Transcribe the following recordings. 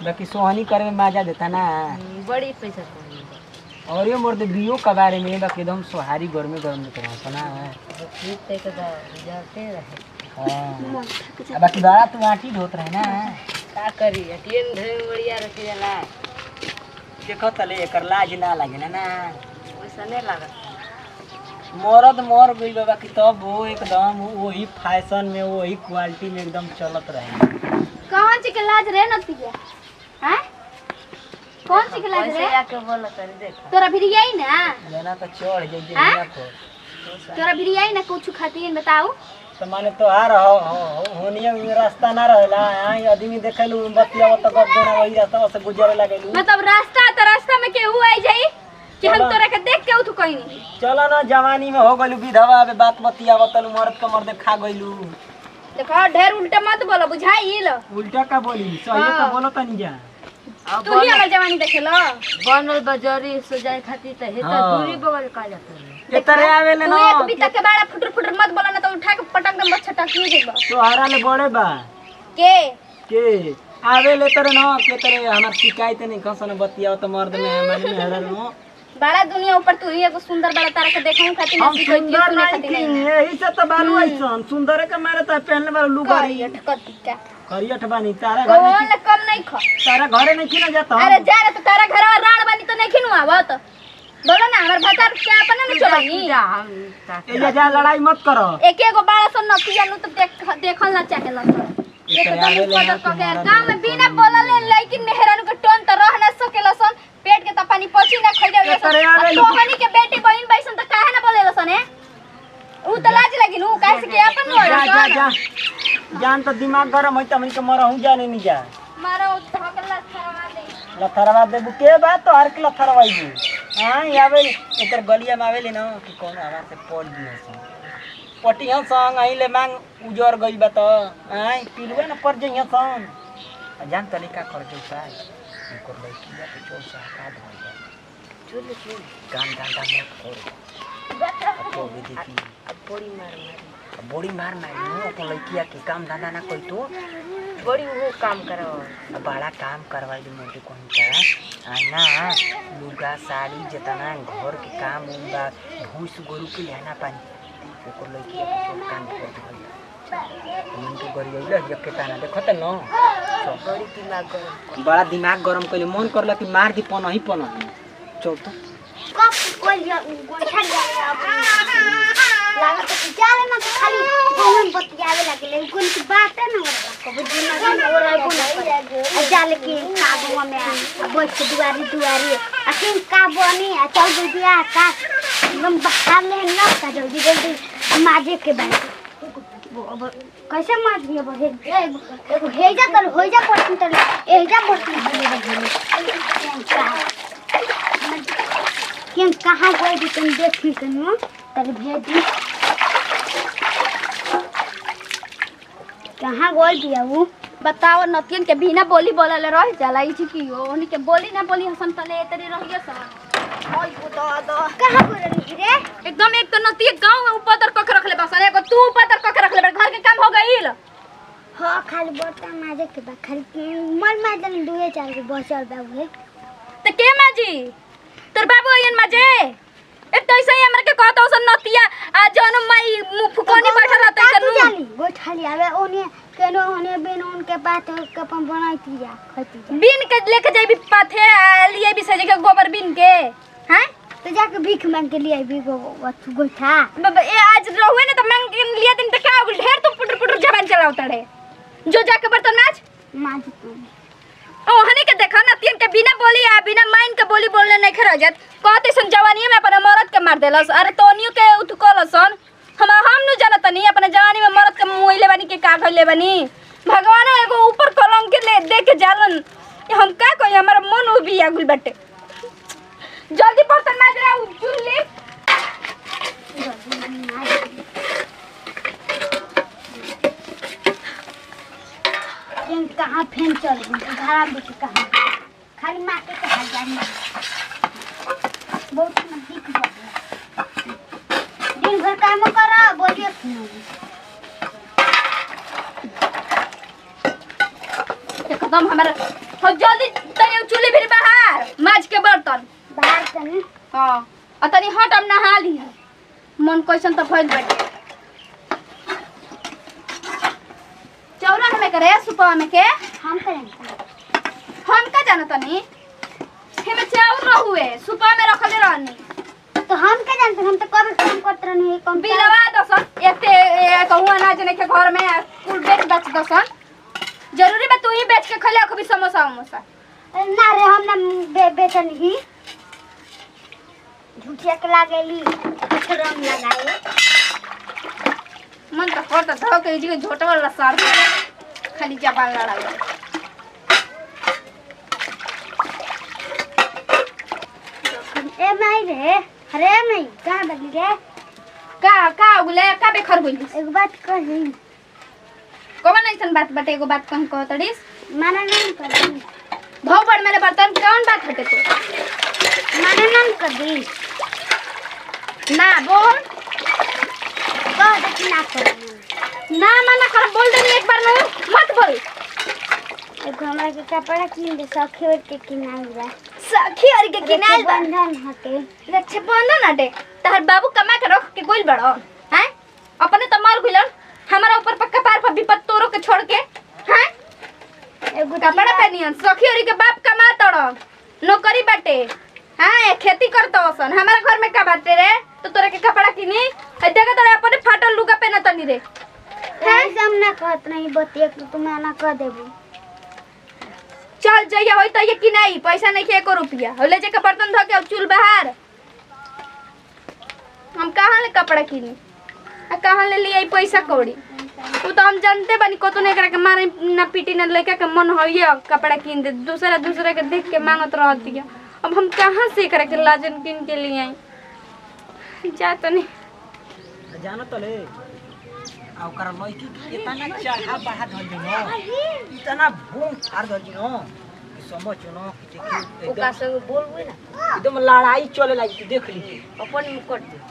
बाकी सोहनी करे में मजा देता ना। बड़ी पैसा और ये मोर बियो के बारे में बाकी एकदम सोहारी गर्मे गर्म करता ना। ठीक ते के जाते रहे। हां बाकी बड़ा तू आठी ढोत रहे ना। का करी अटियन धरे बढ़िया रखी जाला। देखो तले एकर लाज ना लागे ना। वैसा नहीं लागत। मरद मर गई बाबा की तब वो एकदम वही फैशन में वही क्वालिटी में एकदम चलत रहे। कौन सी के लाज रे नतिया हैं? कौन सी के लाज रे? आके बोला कर देख तोरा भी आई ना लेना तो चढ़ जाई दुनिया को। तोरा भी आई ना कुछ खातिर बताऊ तो माने तो आ रहा होनिया में रास्ता ना रहला। आई आदमी देखलू बतिया तो गप देना वही रास्ता से गुजरे लागेलू। मतलब रास्ता में केहू आई जाई कि हम तोरा के देख के उठ कोई नहीं। चलो ना जवानी में हो गइलू विधवा बे बात बतिया बतलू मरद के मर्दे खा गइलू। देखो ढेर उल्टा मत बोलो बुझाइल। उल्टा का बोली सही तो बोलो तनी जा। तू ही हमर जवानी देखेलो बनल बजरी सो जाए खातिर त हे त दूरी बगल का जात ए तरे आवेले तू ना एक बिता के बाड़ा फुटर फुटर मत बोला ना तो उठा के पटक दम बच्चा टकिए देबा। तो हारा ले बड़े बा के आवेले तरे ना के तरे हमार शिकायत नहीं कसन बतिया तो मर्द में माने में हरा नो बड़ा दुनिया ऊपर तू ही एगो सुंदर बड़ा तारा के देखहु खातिर हम नसी कोई सुंदर सुने नहीं खातिर थी नहीं। यही से तो बालू ऐसन सुंदर के मारे तो पहनले वाला लुगारी करियट कतिका करियट बानी तारा घर में कौन कम नहीं खा। तारा घरे नहीं खिना जाता। अरे जा रे तो तारा घरवा राण बनी तो नहीं खिनु आवत। बोलो ना हमर भतार के अपन न चलनी। ए जा लड़ाई मत करो। एक एगो बाड़ा सन नतिया नु तो देखल ना चाहेला। एकदम कदर क के गांव में बिना बोलले लेकिन मेहरान के टोन त रह ना सकेला सन। पेट के त पानी पची ना खइले तोहनी के बेटी बहिन बैसन त काहे ना बोलेला सन है। उ त लाज लगी नु काहे से के अपन न जा जान तो दिमाग गरम होई त हमन के मरहु जाने नहीं जा। मारो धकला थरवा दे। लथरवा देबू के बात तो हर के लथरवाई दू। हां आवे एकर गलिया में आवेले ना कि कौन आवाज से पड़ दिए सन पटिया संग आइले मांग उजर गई बा तो आई पिलुआ न पड़ जइया सन जान तरीका कर के उपाय इनको लइकिया के चोर से हटा दे। चुल चुल गान गान मत करो तो भी देखी अब बड़ी मार मारी अपन लइकिया के काम धंधा ना कोई तो बड़ी वो काम करो बड़ा काम करवाई दे मोटे कोन का आई ना लुगा साड़ी जितना घर के काम बा भूस गोरु के लेना पानी ओकर लइकिया के सब काम कर दे। मन तो गरियले यके ताना देखत न बड़ी दिमाग गरम बड़ा दिमाग गरम कइले मन करला कि मार दी पन ही पन चल तो कब कोई गोठा लागत तो जाले ना तो खाली फोन बतियावे लागले कोन की बात है ना कब दिन ना और कोन जाले के काबो में बैठ के दुआरी अखिन का बनी चल दिया का एकदम बाहर ले ना का जल्दी जल्दी माजे के बैठ कैसे माज दिया बे एगो हेजा कर होइजा पड़ती त एजा पड़ती केम कहां कोई भी तुम देखी कनो तब भेज दी कहां गोल दिया वो बताओ नतियन के बिना बोली बोलल रह जाला ई की हो ओनी के बोली ना बोली हसन तले तरी रहिए सब ओय खुदा द कहां बोल रही रे एकदम एक तो नतिय गांव में ऊपर कख रखले बस एगो तू ऊपर कख रखले घर के काम हो गइल। हां खाली बर्तन माजे के बा खाली मन माजन दुए चार के बचल बा उहे त के माजी तोर बाबू आयन माजे एक तो ऐसे ही हमर के कहतो सन नतिया आ जन मई फुकोनी बैठल रहते कनु जाली गोठाली आवे ओने केनो ओने बिन उनके बात के अपन बनाईती जा खती जा बिन के लेके जाई पाथे लिए भी सजे के गोबर बिन के हैं तो जाके भीख मांग के लिए भी गोठा बाबा ए आज रहुए ना तो मांग के लिए दिन त का हो ढेर तो पुटर पुटर जबान चलाओ तड़े जो जाके बर्तन माज तू ओ हनी के देखा ना तीन के बिना बोली आ बिना माइन के बोली बोलने नहीं खरा जात कहते सन जवानी में अपन मरद के मार देलस। अरे तोनियो के उठकलसन हम नु जानत नहीं अपन जवानी में मरद के मोइले बानी के का खइले बानी भगवान एगो ऊपर कलंक के ले दे के जालन हम का कहि हमर मन उबी आगुल बाटे जल्दी बर्तन माज रहा चुल ले कहाँ फेन चल घरा बेटी कहाँ खाली माटे के हाल जानी बहुत नजदीक दिन भर काम करा बोलिए एकदम हमारा हो जल्दी तनी चूल्हे फिर बाहर माज के बर्तन बाहर तनी हां आ तनी हट अब नहा ली मन कैसन त फैल बैठे चौरा में करे सुपा में के हम करें हम का जानो तनी हेमे चाउर न हुए सुपा में रखले रहनी तो हम क्या जानते हम तो कब काम करते रहनी है कौन बिलवा दसन एकते कहूं अनाज ने के घर में कुल बेच दसन जरूरी बा तू ही बेच के खले अखबी समोसा समोसा ना रे हम ना बेचन ही झूठिया के लागेली कुछ रंग लगाए मन तो फोटो धो के जी झोटा वाला सार खाली जबान लड़ाई ए माई रे अरे माई कहां बदली रे का उगले का बेखर होइली एक बात कही कौन ऐसन बात बाटे एगो बात कहीं कहतड़ीस माना नहीं कर दी भाव बड़ मेरे बर्तन कौन बात हटे तो माना नहीं कर दी ना बोल कह दे कि ना कर ना मना कर बोल दे एक बार नहीं मत बोल एक हमरा के कपड़ा किन दे सखी और के किनाई बा सखी और के किनाल बंधन हटे रक्षा बंधन हटे तहर बाबू कमा के रख के गोल बड़ो हैं अपने तो मर गइलन हमारा ऊपर पक्का पार पर विपत तोरो के छोड़ के हैं एगो कपड़ा पहनियन सखी और के बाप कमा तड़ो नौकरी बाटे हां खेती करतो सन हमारा घर में का बाटे रे तो तोरे के कपड़ा किनी देखा तोरे अपने फाटल लुगा पहना तनी रे ऐसे हम ना कहत नहीं बतिया तो तुम्हें ना कह देबू चल जइया होई त ये कि नहीं पैसा नहीं के 1 रुपया हो ले जाके बर्तन धो के अब चूल बाहर हम कहां ले कपड़ा किनी आ कहां ले लिए पैसा कौड़ी तू तो हम जानते बनी कतो नहीं करे के मारे ना पीटी ना लेके के मन होइए कपड़ा किन दे दूसरा के देख के मांगत रहती है अब हम कहां से करे के लाजन किन के लिए आई जा तो नहीं जानो तो ले आ ओकरा लइकी इतना चढ़ा बढ़ा धल दिनो इतना भूम फाड़ धल दिनो कि समझ न कि देखी ओका संग बोलबे ना एकदम लड़ाई चले लगी देख लीजिए अपन मुकट दे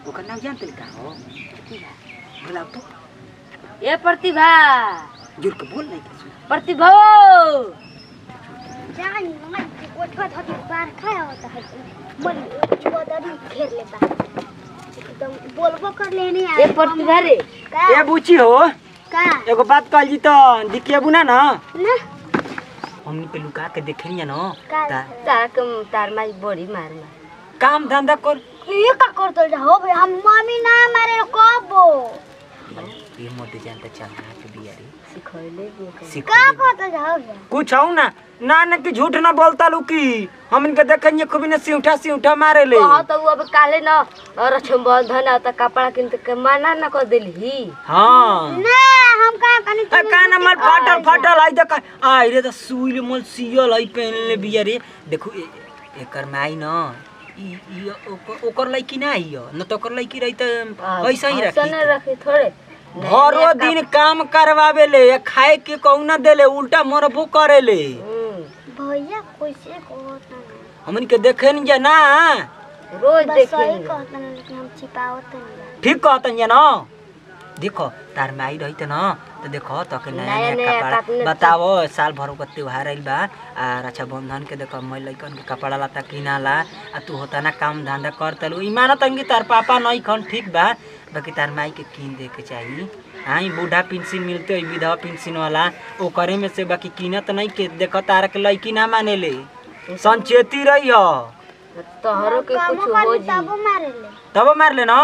ओकर नाम जानते का हो बोला तो ए प्रतिभा जुर के बोल नहीं कुछ प्रतिभा जान मैं कोठवा धोती बार खाया होता है मन चौधरी घेर लेता एकदम बोलबो कर लेने आ ए प्रतिभा रे ए बुची हो का एगो बात कहल जी तो दिखिए बुना ना ना हमनी पे लुका के देखेनिया ना का तार माई बड़ी मार काम धंधा कर ये का करतो जाओ बे हम मम्मी ना मारे कबो ये मोटे जानता चल रहा है बियारी सिखैले का करतो जाओ बे कुछ हो ना ना न कि झूठ ना बोलता लुकी हम इनके देखेंगे खूब ने सिउठा मारे ले कहा तो अब काले न और बंधन त कपड़ा किन के माना न कर देली हां ना हम का कनी काना मल फाटल आई देख आई रे त सुइल मल सियल आई पहनले बियारी देखो एकर माई न ई ओकर लइकी ना आई न तो ओकर लइकी रही त ऐसा ही रखी थोड़े भरो दिन काम करवावे ले खाए के कहू ना देले उल्टा मरबो करेले भैया कैसे कहता हमन के देखे न जा ना रोज बस देखे सही कहता ना लेकिन हम छिपावत नहीं ठीक कहतन जा ना देखो तार माई रही त ना तो देखो तो के नया कपड़ा बताओ साल भर का त्योहार आइल बा आ रक्षाबंधन के देखो मैं लइकन के कपड़ा लता किनाला आ तू होता ना काम धंधा करतलू ई मानत कि तार पापा नहीं खन ठीक बा बाकी तार माई के कीन दे के चाहिए आई बूढ़ा पेंशन मिलते विधवा पेंशन वाला ओकरे में से बाकी कीनत नहीं के देखो तार के लइकी ना माने ले संचेती रही हो तोहरो के कुछ हो जी तब मार ले ना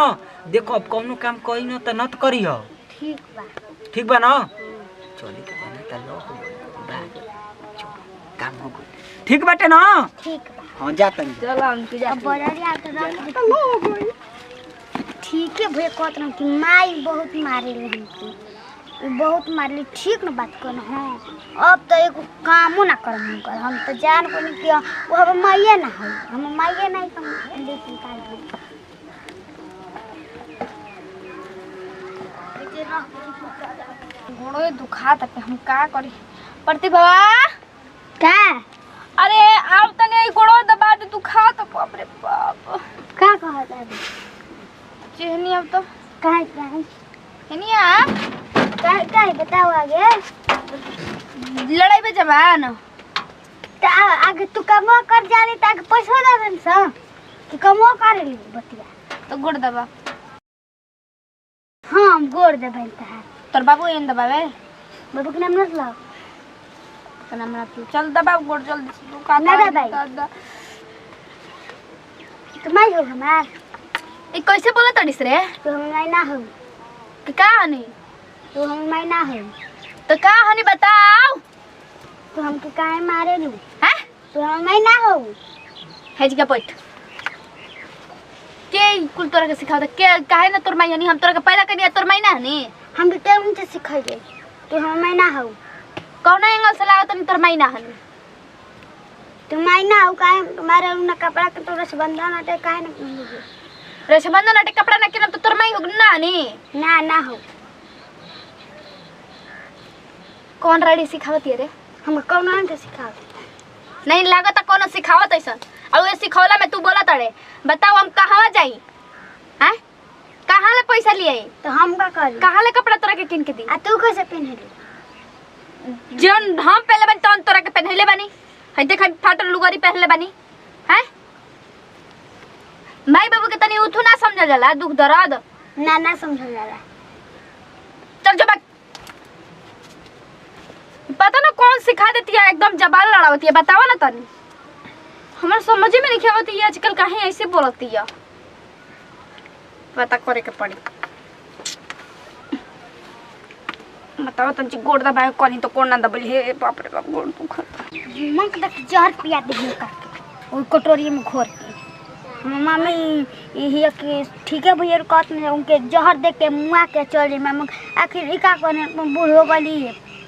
देखो अब कौनो काम करी ना त नत करी हो ठीक बा ना चली के बना त लो बा काम हो गई ठीक बाटे ना ठीक बा हां जातन चल हम के जा बड़ारी आ तो लो गई ठीक है भैया कहत ना कि माई बहुत मारे ले हमके बहुत मारली ठीक न बात कर हां अब तो एक कामो ना कर हम तो जान को नहीं किया वो अब माईए ना है हम माईए नहीं तो लेकिन काल घोड़ो दुखा तक हम का करी प्रतिभा का अरे आव तने घोड़ो दबा दे दुखा तो बाप रे बाप का कहत है चेहनी अब तो काहे काहे हेनिया का बताओ आगे। लड़ाई में जवान तो आगे तू कमो कर जाली त आगे पैसा देबन स कि कमो करे ली बतिया तो गोड़ दबा। हां हम गोड़ देबन त तोर बाबू एन दबावे बाबू के नाम न लो तो नाम ना तू चल दबा गोड़ जल्दी से तू का ना दबाई। तो मैं हो हमार ई कैसे बोला तड़िस रे तो हम मैं ना हो कि का हनी तो हम मैं ना हो तो का हनी बताओ तो हम के काहे मारे लू हैं तो हम मैं ना हो हेज के पैठ के कुल तोरा के सिखाव के काहे ना तोर माई हनी हम तोरा के पैदा कनी तोर माई ना हनी हम भी टेम से सिखाइए तो हम मैं ना हो कौन एंगल से लागत तनी तोर माई ना हनी तो मैं ना हो काहे तुम्हारे उन कपड़ा के तो रस बंधन अटे काहे ना पहनोगे रक्षाबंधन अटे कपड़ा ना किनम तो तोर माई हो ना हनी ना हो कौन रेडी सिखावत रे हम कौन नाम से सिखाओ नहीं लागत कौन सिखावत ऐसा और ये सिखौला में तू बोला तड़े बताओ हम कहाँ जाई हैं कहाँ ले पैसा लिए तो हम का करी कहाँ ले कपड़ा तोरा के किन के दी आ तू कैसे पहने जौन हम पहले बनी तौन तोरा के पहनले बानी है देख फाटल लुगारी पहनले बानी हैं माई बाबू के तनी उठू ना समझल जाला दुख दर्द ना समझ जाला चल जो पता ना कौन सिखा देती है एकदम जबान लड़ावती है बताओ ना तनी हमारे समझ में नहीं आवती है आजकल काहे ऐसे बोलती है पता करे के पड़ी बताओ तंची गोड़ दबाए कोनी तो कोन ना दबली हे बाप रे बाप गोड़ दुखत मन के देख जहर पिया दे करके ओई कटोरी में घोर के मम्मी ये कि ठीक है भैया कहत ने उनके जहर दे के मुआ के चल जाए मम्मी आखिर ई का कोने बूढ़ हो गली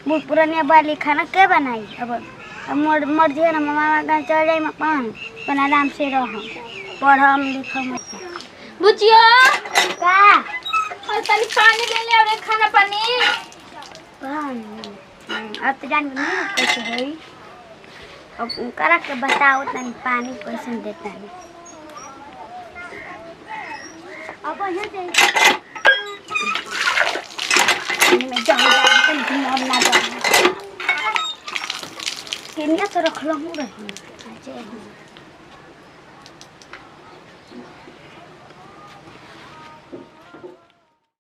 बूढ़ पुराने वाली खाना के बनाई अब मर जे ना मामा का चल जाए अपन आराम से रह पढ़म लिखम बुचिया का और तनी पानी ले ले और खाना पानी अब तो जान नहीं कैसे है अब करा के बताओ तनी पानी कैसे देता है अब ये दे मैं जाऊँ तनी अब ना जाऊँ किन्या तो रख लो रही